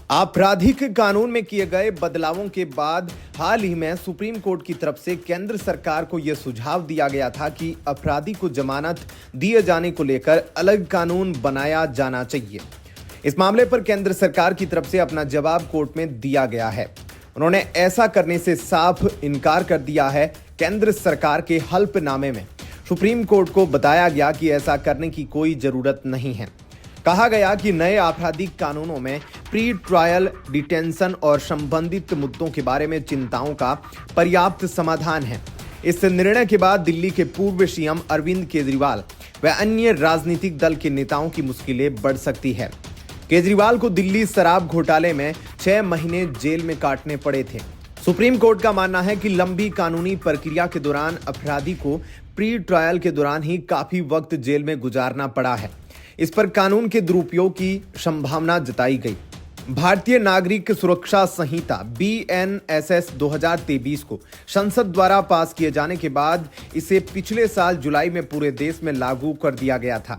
आपराधिक कानून में किए गए बदलावों के बाद हाल ही में सुप्रीम कोर्ट की तरफ से केंद्र सरकार को यह सुझाव दिया गया था कि अपराधी को जमानत दिए जाने को लेकर अलग कानून बनाया जाना चाहिए। इस मामले पर केंद्र सरकार की तरफ से अपना जवाब कोर्ट में दिया गया है। उन्होंने ऐसा करने से साफ इनकार कर दिया है। केंद्र सरकार के हल्फनामे में सुप्रीम कोर्ट को बताया गया कि ऐसा करने की कोई जरूरत नहीं है। कहा गया कि नए आपराधिक कानूनों में प्री ट्रायल डिटेंशन और संबंधित मुद्दों के बारे में चिंताओं का पर्याप्त समाधान है। इस निर्णय के बाद दिल्ली के पूर्व सीएम अरविंद केजरीवाल व अन्य राजनीतिक दल के नेताओं की मुश्किलें बढ़ सकती है। केजरीवाल को दिल्ली शराब घोटाले में 6 महीने जेल में काटने पड़े थे। सुप्रीम कोर्ट का मानना है कि लंबी कानूनी प्रक्रिया के दौरान अपराधी को प्री ट्रायल के दौरान ही काफी वक्त जेल में गुजारना पड़ा है। इस पर कानून के दुरुपयोग की संभावना जताई गई। भारतीय नागरिक सुरक्षा संहिता BNSS 2023 को संसद द्वारा पास किए जाने के बाद इसे पिछले साल जुलाई में पूरे देश में लागू कर दिया गया था।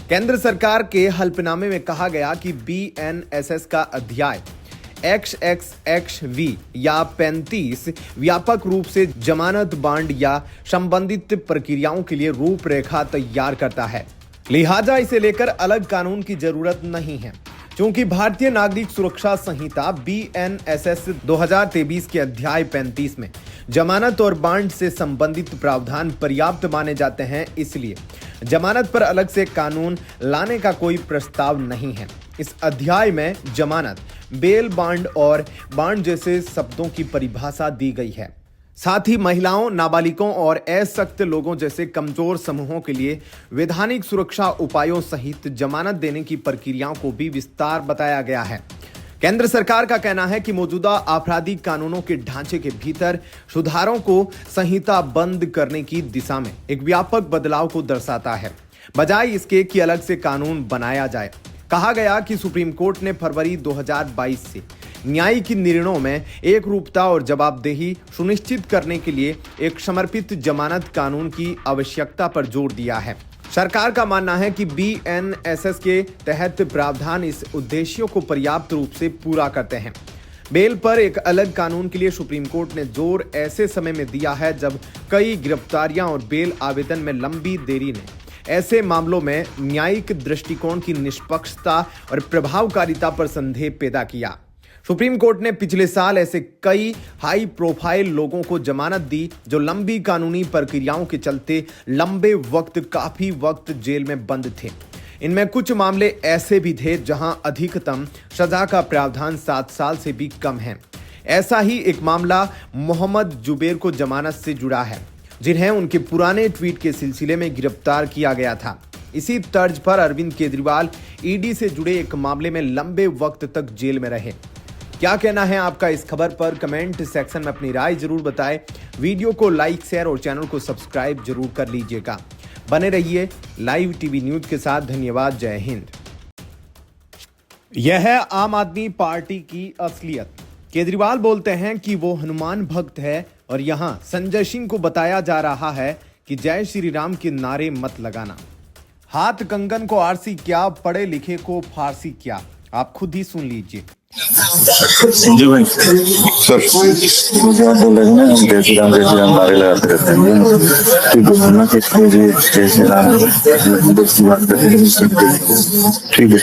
केंद्र सरकार के हल्फनामे में कहा गया कि BNSS का अध्याय XXXV या 35 व्यापक रूप से जमानत बांड या संबंधित प्रक्रियाओं के लिए रूपरेखा तैयार करता है। लिहाजा इसे लेकर अलग कानून की जरूरत नहीं है। चूंकि भारतीय नागरिक सुरक्षा संहिता BNSS 2023 के अध्याय 35 में जमानत और बांड से संबंधित प्रावधान पर्याप्त माने जाते हैं, इसलिए जमानत पर अलग से कानून लाने का कोई प्रस्ताव नहीं है। इस अध्याय में जमानत, बेल बांड और बांड जैसे शब्दों की परिभाषा दी गई है। साथ ही महिलाओं, नाबालिगों और असक्त लोगों जैसे कमजोर समूहों के लिए वैधानिक सुरक्षा उपायों सहित जमानत देने की प्रक्रियाओं को भी विस्तार बताया गया है। केंद्र सरकार का कहना है कि मौजूदा आपराधिक कानूनों के ढांचे के भीतर सुधारों को संहिता बंद करने की दिशा में एक व्यापक बदलाव को दर्शाता है, बजाय इसके कि अलग से कानून बनाया जाए। कहा गया कि सुप्रीम कोर्ट ने फरवरी 2022 से न्यायिक निर्णयों में एक रूपता और जवाबदेही सुनिश्चित करने के लिए एक समर्पित जमानत कानून की आवश्यकता पर जोर दिया है। सरकार का मानना है कि BNSS के तहत प्रावधान इस उद्देश्यों को पर्याप्त रूप से पूरा करते हैं। बेल पर एक अलग कानून के लिए सुप्रीम कोर्ट ने जोर ऐसे समय में दिया है जब कई गिरफ्तारियां और बेल आवेदन में लंबी देरी ने ऐसे मामलों में न्यायिक दृष्टिकोण की निष्पक्षता और प्रभावकारिता पर संदेह पैदा किया। सुप्रीम कोर्ट ने पिछले साल ऐसे कई हाई प्रोफाइल लोगों को जमानत दी जो लंबी कानूनी प्रक्रियाओं के चलते लंबे वक्त काफी वक्त जेल में बंद थे। इनमें कुछ मामले ऐसे भी थे जहां अधिकतम सजा का प्रावधान 7 साल से भी कम है। ऐसा ही एक मामला मोहम्मद जुबैर को जमानत से जुड़ा है, जिन्हें उनके पुराने ट्वीट के सिलसिले में गिरफ्तार किया गया था। इसी तर्ज पर अरविंद केजरीवाल ED से जुड़े एक मामले में लंबे वक्त तक जेल में रहे। क्या कहना है आपका इस खबर पर? कमेंट सेक्शन में अपनी राय जरूर बताएं। वीडियो को लाइक, शेयर और चैनल को सब्सक्राइब जरूर कर लीजिएगा। बने रहिए लाइव टीवी न्यूज के साथ। धन्यवाद। जय हिंद। यह है आम आदमी पार्टी की असलियत। केजरीवाल बोलते हैं कि वो हनुमान भक्त है और यहां संजय सिंह को बताया जा रहा है कि जय श्री राम के नारे मत लगाना। हाथ कंगन को आरसी क्या, पढ़े लिखे को फारसी क्या, आप खुद ही सुन लीजिए। जी भाई सर, मुझे आप बोल रहे हैं ना, जय श्री राम नारे लगाते रहते हैं, ठीक है ना? जय श्री राम बात करते हैं, ठीक है।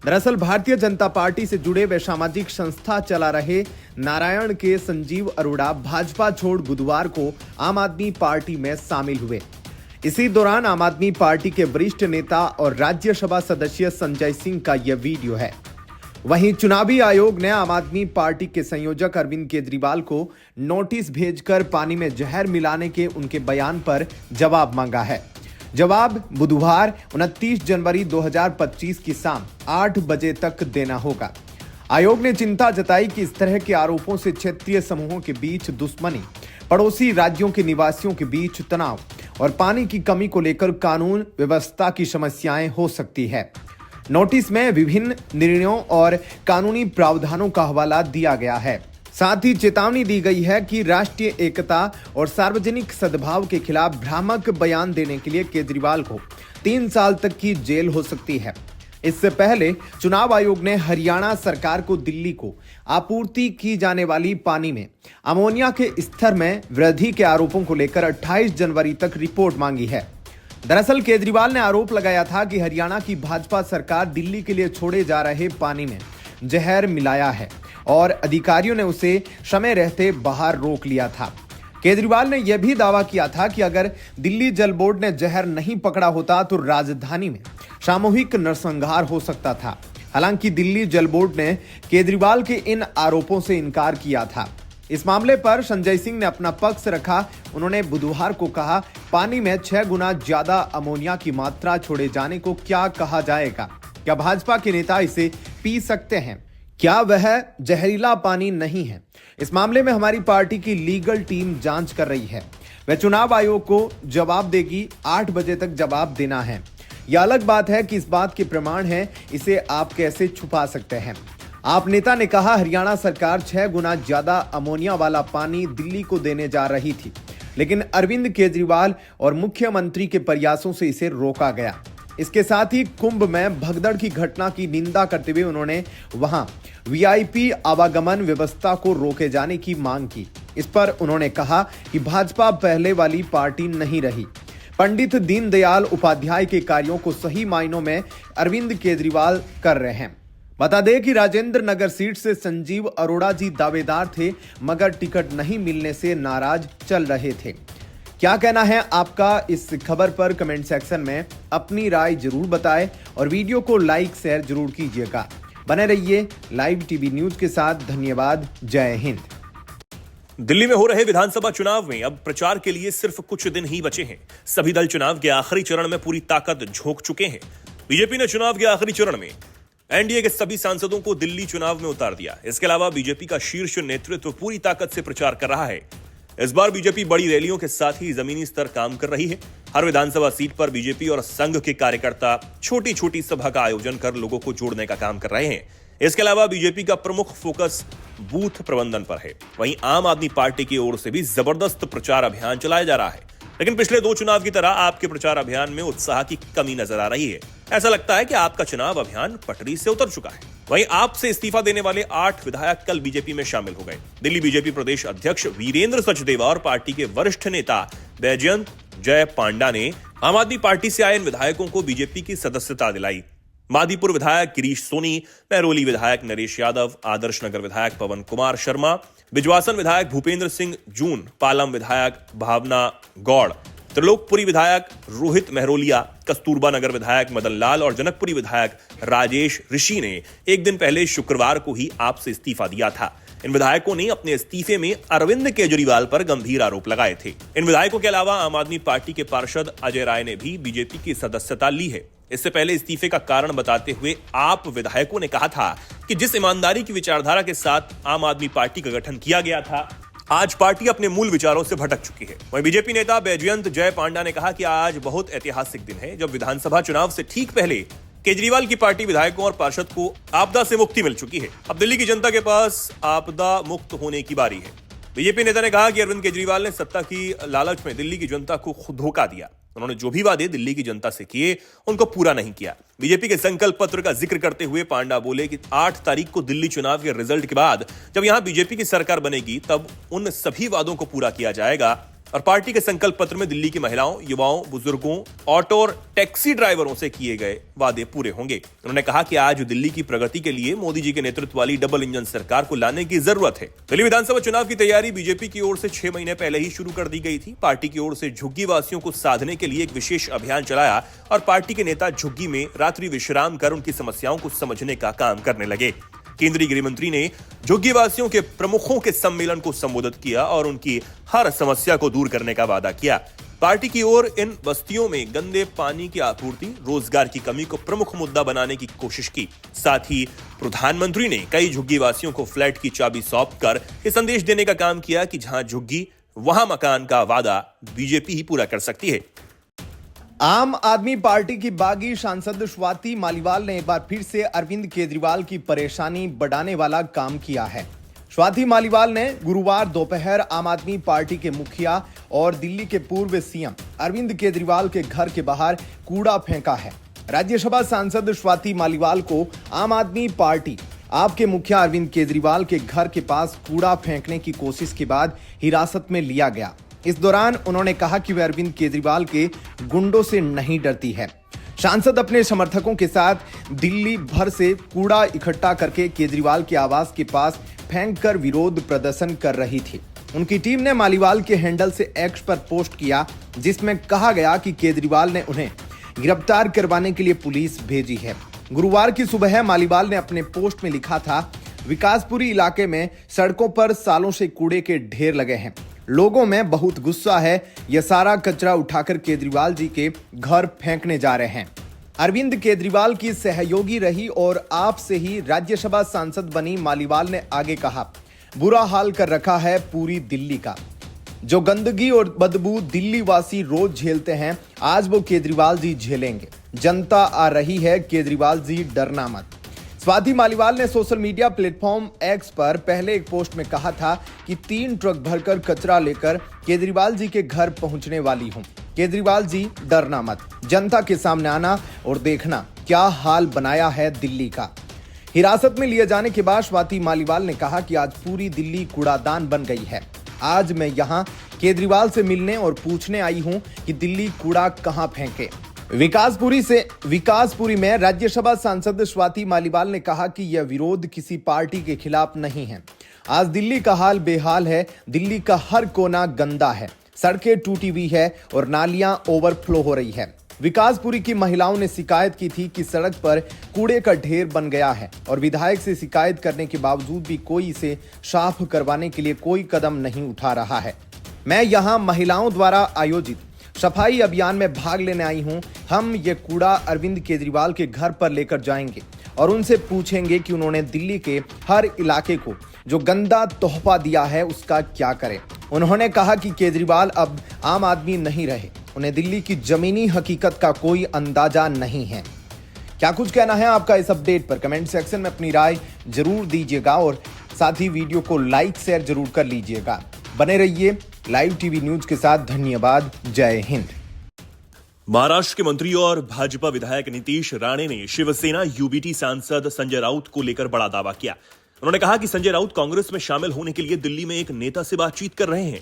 दरअसल भारतीय जनता पार्टी से जुड़े व सामाजिक संस्था चला रहे नारायण के संजीव अरोड़ा भाजपा छोड़ बुधवार को आम आदमी पार्टी में शामिल हुए। इसी दौरान आम आदमी पार्टी के वरिष्ठ नेता और राज्यसभा सदस्य संजय सिंह का यह वीडियो है। वहीं चुनावी आयोग ने आम आदमी पार्टी के संयोजक अरविंद केजरीवाल को नोटिस भेजकर पानी में जहर मिलाने के उनके बयान पर जवाब मांगा है। जवाब बुधवार 29 जनवरी 2025 की शाम 8 बजे तक देना होगा। आयोग ने चिंता जताई कि इस तरह के आरोपों से क्षेत्रीय समूहों के बीच दुश्मनी, पड़ोसी राज्यों के निवासियों के बीच तनाव और पानी की कमी को लेकर कानून व्यवस्था की समस्याएं हो सकती है। नोटिस में विभिन्न निर्णयों और कानूनी प्रावधानों का हवाला दिया गया है। साथ ही चेतावनी दी गई है कि राष्ट्रीय एकता और सार्वजनिक सद्भाव के खिलाफ भ्रामक बयान देने के लिए केजरीवाल को 3 साल तक की जेल हो सकती है। इससे पहले चुनाव आयोग ने हरियाणा सरकार को दिल्ली को आपूर्ति की जाने वाली पानी में अमोनिया के स्तर में वृद्धि के आरोपों को लेकर 28 जनवरी तक रिपोर्ट मांगी है। दरअसल केजरीवाल ने आरोप लगाया था कि हरियाणा की भाजपा सरकार दिल्ली के लिए छोड़े जा रहे पानी में जहर मिलाया है और अधिकारियों ने उसे समय रहते बाहर रोक लिया था। केजरीवाल ने यह भी दावा किया था कि अगर दिल्ली जल बोर्ड ने जहर नहीं पकड़ा होता तो राजधानी में सामूहिक नरसंहार हो सकता था। हालांकि दिल्ली जल बोर्ड ने केजरीवाल के इन आरोपों से इनकार किया था। इस मामले पर संजय सिंह ने अपना पक्ष रखा। उन्होंने बुधवार को कहा, पानी में 6 गुना ज्यादा अमोनिया की मात्रा छोड़े जाने को क्या कहा जाएगा? क्या भाजपा के नेता इसे पी सकते हैं? क्या वह जहरीला पानी नहीं है? इस मामले में हमारी पार्टी की लीगल टीम जांच कर रही है। वह चुनाव आयोग को जवाब देगी। 8 बजे तक जवाब देना है। यह अलग बात है कि इस बात के प्रमाण हैं, इसे आप कैसे छुपा सकते हैं? आप नेता ने कहा हरियाणा सरकार 6 गुना ज्यादा अमोनिया वाला पानी दिल्ली को देने जा रही थी, लेकिन अरविंद केजरीवाल और मुख्यमंत्री के प्रयासों से इसे रोका गया। इसके साथ ही कुंभ में भगदड़ की घटना की निंदा करते हुए उन्होंने वहां वीआईपी आवागमन व्यवस्था को रोके जाने की मांग की। इस पर उन्होंने कहा कि भाजपा पहले वाली पार्टी नहीं रही। पंडित दीनदयाल उपाध्याय के कार्यों को सही मायनों में अरविंद केजरीवाल कर रहे हैं। बता दें कि राजेंद्र नगर सीट से संजीव अरोड़ा जी दावेदार थे, मगर टिकट नहीं मिलने से नाराज चल रहे थे। क्या कहना है आपका इस खबर पर? कमेंट सेक्शन में अपनी राय जरूर बताएं और वीडियो को लाइक शेयर जरूर कीजिएगा। बने रहिए लाइव टीवी न्यूज के साथ। धन्यवाद। जय हिंद। दिल्ली में हो रहे विधानसभा चुनाव में अब प्रचार के लिए सिर्फ कुछ दिन ही बचे हैं। सभी दल चुनाव के आखिरी चरण में पूरी ताकत झोंक चुके हैं। बीजेपी ने चुनाव के आखिरी चरण में एनडीए के सभी सांसदों को दिल्ली चुनाव में उतार दिया। इसके अलावा बीजेपी का शीर्ष नेतृत्व पूरी ताकत से प्रचार कर रहा है। इस बार बीजेपी बड़ी रैलियों के साथ ही जमीनी स्तर काम कर रही है। हर विधानसभा सीट पर बीजेपी और संघ के कार्यकर्ता छोटी छोटी सभा का आयोजन कर लोगों को जोड़ने का काम कर रहे हैं। इसके अलावा बीजेपी का प्रमुख फोकस बूथ प्रबंधन पर है। वहीं आम आदमी पार्टी की ओर से भी जबरदस्त प्रचार अभियान चलाया जा रहा है। लेकिन पिछले 2 चुनाव की तरह आपके प्रचार अभियान में उत्साह की कमी नजर आ रही है। ऐसा लगता है कि आपका चुनाव अभियान पटरी से उतर चुका है। वहीं आप से इस्तीफा देने वाले 8 विधायक कल बीजेपी में शामिल हो गए। दिल्ली बीजेपी प्रदेश अध्यक्ष वीरेंद्र सचदेवा और पार्टी के वरिष्ठ नेता बैजयंत जय पांडा ने आम आदमी पार्टी से आए इन विधायकों को बीजेपी की सदस्यता दिलाई। मादीपुर विधायक गिरीश सोनी, महरौली विधायक नरेश यादव, आदर्श नगर विधायक पवन कुमार शर्मा, बिजवासन विधायक भूपेंद्र सिंह जून, पालम विधायक भावना गौड़, त्रिलोकपुरी विधायक रोहित महरोलिया, कस्तूरबा नगर विधायक मदन लाल और जनकपुरी विधायक राजेश ऋषि ने एक दिन पहले शुक्रवार को ही आपसे इस्तीफा दिया था। इन विधायकों ने अपने इस्तीफे में अरविंद केजरीवाल पर गंभीर आरोप लगाए थे। इन विधायकों के अलावा आम आदमी पार्टी के पार्षद अजय राय ने भी बीजेपी की सदस्यता ली है। इससे पहले इस्तीफे का कारण बताते हुए आप विधायकों ने कहा था कि जिस ईमानदारी की विचारधारा के साथ आम आदमी पार्टी का गठन किया गया था, आज पार्टी अपने मूल विचारों से भटक चुकी है। वहीं बीजेपी नेता बैजयंत जय पांडा ने कहा कि आज बहुत ऐतिहासिक दिन है, जब विधानसभा चुनाव से ठीक पहले केजरीवाल की पार्टी विधायकों और पार्षद को आपदा से मुक्ति मिल चुकी है। अब दिल्ली की जनता के पास आपदा मुक्त होने की बारी है। बीजेपी नेता ने कहा कि अरविंद केजरीवाल ने सत्ता की लालच में दिल्ली की जनता को खुद धोखा दिया। उन्होंने जो भी वादे दिल्ली की जनता से किए उनको पूरा नहीं किया। बीजेपी के संकल्प पत्र का जिक्र करते हुए पांडा बोले कि 8 तारीख को दिल्ली चुनाव के रिजल्ट के बाद जब यहां बीजेपी की सरकार बनेगी, तब उन सभी वादों को पूरा किया जाएगा और पार्टी के संकल्प पत्र में दिल्ली की महिलाओं, युवाओं, बुजुर्गों, ऑटो और टैक्सी ड्राइवरों से किए गए वादे पूरे होंगे। उन्होंने कहा कि आज दिल्ली की प्रगति के लिए मोदी जी के नेतृत्व वाली डबल इंजन सरकार को लाने की जरूरत है। दिल्ली विधानसभा चुनाव की तैयारी बीजेपी की ओर से 6 महीने पहले ही शुरू कर दी गई थी। पार्टी की ओर से झुग्गी वासियों को साधने के लिए एक विशेष अभियान चलाया और पार्टी के नेता झुग्गी में रात्रि विश्राम कर उनकी समस्याओं को समझने का काम करने लगे। केंद्रीय गृह मंत्री ने झुग्गी वासियों के प्रमुखों के सम्मेलन को संबोधित किया और उनकी हर समस्या को दूर करने का वादा किया। पार्टी की ओर इन बस्तियों में गंदे पानी की आपूर्ति, रोजगार की कमी को प्रमुख मुद्दा बनाने की कोशिश की। साथ ही प्रधानमंत्री ने कई झुग्गी वासियों को फ्लैट की चाबी सौंपकर यह संदेश देने का काम किया कि जहां झुग्गी वहां मकान का वादा बीजेपी ही पूरा कर सकती है। आम आदमी पार्टी की बागी सांसद स्वाति मालीवाल ने एक बार फिर से अरविंद केजरीवाल की परेशानी बढ़ाने वाला काम किया है। स्वाति मालीवाल ने गुरुवार दोपहर आम आदमी पार्टी के मुखिया और दिल्ली के पूर्व सीएम अरविंद केजरीवाल के घर के बाहर कूड़ा फेंका है। राज्यसभा सांसद स्वाति मालीवाल को आम आदमी पार्टी आपके मुखिया अरविंद केजरीवाल के घर के पास कूड़ा फेंकने की कोशिश के बाद हिरासत में लिया गया। इस दौरान उन्होंने कहा कि वह अरविंद केजरीवाल के गुंडों से नहीं डरती है। सांसद अपने समर्थकों के साथ दिल्ली भर से कूड़ा इकट्ठा करके केजरीवाल के आवास के पास फेंककर विरोध प्रदर्शन कर रही थी। उनकी टीम ने मालीवाल के हैंडल से एक्स पर पोस्ट किया, जिसमें कहा गया कि केजरीवाल ने उन्हें गिरफ्तार करवाने के लिए पुलिस भेजी है। गुरुवार की सुबह मालीवाल ने अपने पोस्ट में लिखा था, विकासपुरी इलाके में सड़कों पर सालों से कूड़े के ढेर लगे हैं। लोगों में बहुत गुस्सा है। यह सारा कचरा उठाकर केजरीवाल जी के घर फेंकने जा रहे हैं। अरविंद केजरीवाल की सहयोगी रही और आप से ही राज्यसभा सांसद बनी मालीवाल ने आगे कहा, बुरा हाल कर रखा है पूरी दिल्ली का। जो गंदगी और बदबू दिल्ली वासी रोज झेलते हैं, आज वो केजरीवाल जी झेलेंगे। जनता आ रही है, केजरीवाल जी डरना मत। स्वाति मालीवाल ने सोशल मीडिया प्लेटफॉर्म एक्स पर पहले एक पोस्ट में कहा था कि 3 ट्रक भरकर कचरा लेकर केजरीवाल जी के घर पहुंचने वाली हूं। केजरीवाल जी डरना मत, जनता के सामने आना और देखना क्या हाल बनाया है दिल्ली का। हिरासत में लिए जाने के बाद स्वाति मालीवाल ने कहा कि आज पूरी दिल्ली कूड़ादान बन गई है। आज मैं यहां केजरीवाल से मिलने और पूछने आई हूं कि दिल्ली कूड़ा कहां फेंके। विकासपुरी में राज्यसभा सांसद स्वाति मालीवाल ने कहा कि यह विरोध किसी पार्टी के खिलाफ नहीं है। आज दिल्ली का हाल बेहाल है। दिल्ली का हर कोना गंदा है, सड़कें टूटी हुई है और नालियां ओवरफ्लो हो रही है। विकासपुरी की महिलाओं ने शिकायत की थी कि सड़क पर कूड़े का ढेर बन गया है और विधायक से शिकायत करने के बावजूद भी कोई इसे साफ करवाने के लिए कोई कदम नहीं उठा रहा है। मैं यहां महिलाओं द्वारा आयोजित सफाई अभियान में भाग लेने आई हूं। हम ये कूड़ा अरविंद केजरीवाल के घर पर लेकर जाएंगे और उनसे पूछेंगे कि उन्होंने दिल्ली के हर इलाके को जो गंदा तोहफा दिया है उसका क्या करें। उन्होंने कहा कि केजरीवाल अब आम आदमी नहीं रहे, उन्हें दिल्ली की जमीनी हकीकत का कोई अंदाजा नहीं है। क्या कुछ कहना है आपका इस अपडेट पर? कमेंट सेक्शन में अपनी राय जरूर दीजिएगा और साथ ही वीडियो को लाइक शेयर जरूर कर लीजिएगा। बने रहिए लाइव टीवी न्यूज के साथ। धन्यवाद। जय हिंद। महाराष्ट्र के मंत्री और भाजपा विधायक नीतीश राणे ने शिवसेना यूबीटी सांसद संजय राउत को लेकर बड़ा दावा किया। उन्होंने कहा कि संजय राउत कांग्रेस में शामिल होने के लिए दिल्ली में एक नेता से बातचीत कर रहे हैं।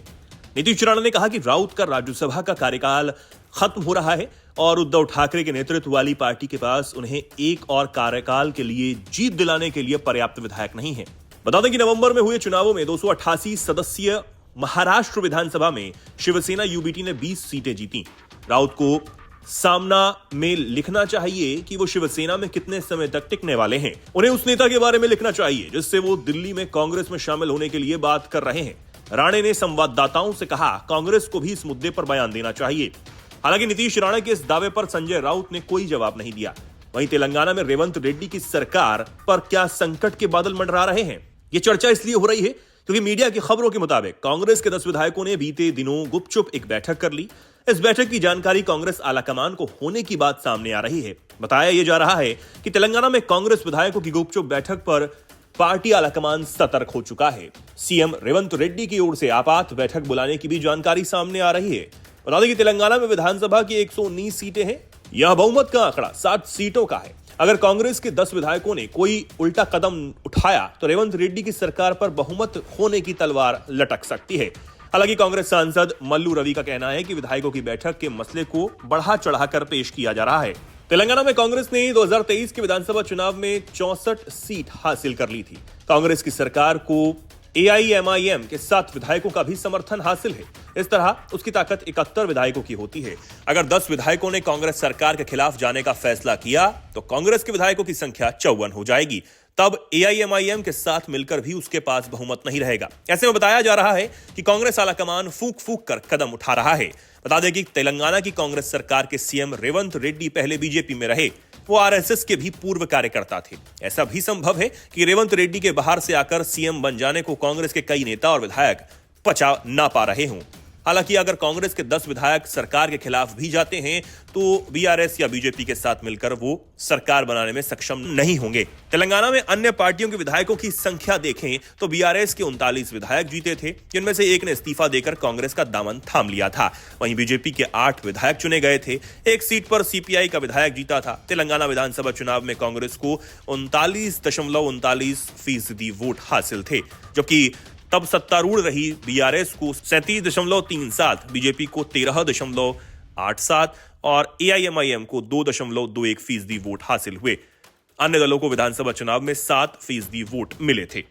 नीतीश राणे ने कहा कि राउत का राज्यसभा का कार्यकाल खत्म हो रहा है और उद्धव ठाकरे के नेतृत्व वाली पार्टी के पास उन्हें एक और कार्यकाल के लिए जीत दिलाने के लिए पर्याप्त विधायक नहीं है। बता दें कि नवंबर में हुए चुनावों में 288 सदस्यीय महाराष्ट्र विधानसभा में शिवसेना यूबीटी ने 20 सीटें जीती। राउत को सामना में लिखना चाहिए कि वो शिवसेना में कितने समय तक टिकने वाले हैं। उन्हें उस नेता के बारे में लिखना चाहिए जिससे वो दिल्ली में कांग्रेस में शामिल होने के लिए बात कर रहे हैं। राणे ने संवाददाताओं से कहा, कांग्रेस को भी इस मुद्दे पर बयान देना चाहिए। हालांकि नीतीश राणे के इस दावे पर संजय राउत ने कोई जवाब नहीं दिया। वहीं तेलंगाना में रेवंत रेड्डी की सरकार पर क्या संकट के बादल मंडरा रहे हैं? ये चर्चा इसलिए हो रही है क्योंकि मीडिया की खबरों के मुताबिक कांग्रेस के 10 विधायकों ने बीते दिनों गुपचुप एक बैठक कर ली। इस बैठक की जानकारी कांग्रेस आलाकमान को होने की बात सामने आ रही है। बताया यह जा रहा है कि तेलंगाना में कांग्रेस विधायकों की गुपचुप बैठक पर पार्टी आलाकमान सतर्क हो चुका है। सीएम रेवंत रेड्डी की ओर से आपात बैठक बुलाने की भी जानकारी सामने आ रही है। बता दें कि तेलंगाना में विधानसभा की 119 सीटें हैं। यह बहुमत का आंकड़ा 60 सीटों का है। अगर कांग्रेस के 10 विधायकों ने कोई उल्टा कदम उठाया तो रेवंत रेड्डी की सरकार पर बहुमत होने की तलवार लटक सकती है। हालांकि कांग्रेस सांसद मल्लू रवि का कहना है कि विधायकों की बैठक के मसले को बढ़ा चढ़ाकर पेश किया जा रहा है। तेलंगाना में कांग्रेस ने 2023 के विधानसभा चुनाव में 64 सीट हासिल कर ली थी। कांग्रेस की सरकार को एआईएमआईएम के 7 विधायकों का भी समर्थन हासिल है। इस तरह उसकी ताकत 71 विधायकों की होती है। अगर 10 विधायकों ने कांग्रेस सरकार के खिलाफ जाने का फैसला किया तो कांग्रेस के विधायकों की संख्या 54 हो जाएगी। तब एआईएमआईएम के साथ मिलकर भी उसके पास बहुमत नहीं रहेगा। ऐसे में बताया जा रहा है कि कांग्रेस आलाकमान फूंक फूंक कर कदम उठा रहा है। बता दें कि तेलंगाना की कांग्रेस सरकार के सीएम रेवंत रेड्डी पहले बीजेपी में रहे। वो आरएसएस के भी पूर्व कार्यकर्ता थे। ऐसा भी संभव है कि रेवंत रेड्डी के बाहर से आकर सीएम बन जाने को कांग्रेस के कई नेता और विधायक पचा ना पा रहे हों। हालांकि अगर कांग्रेस के 10 विधायक सरकार के खिलाफ भी जाते हैं तो बीआरएस या बीजेपी के साथ मिलकर वो सरकार बनाने में सक्षम नहीं होंगे। तेलंगाना में अन्य पार्टियों के विधायकों की संख्या देखें तो बीआरएस के 39 विधायक जीते थे, जिनमें से एक ने इस्तीफा देकर कांग्रेस का दामन थाम लिया था। वहीं बीजेपी के 8 विधायक चुने गए थे। एक सीट पर सीपीआई का विधायक जीता था। तेलंगाना विधानसभा चुनाव में कांग्रेस को 39.39% वोट हासिल थे, जबकि तब सत्तारूढ़ रही बीआरएस को 37.37, बीजेपी को 13.87 और एआईएमआईएम को 2.21% वोट हासिल हुए। अन्य दलों को विधानसभा चुनाव में 7% वोट मिले थे।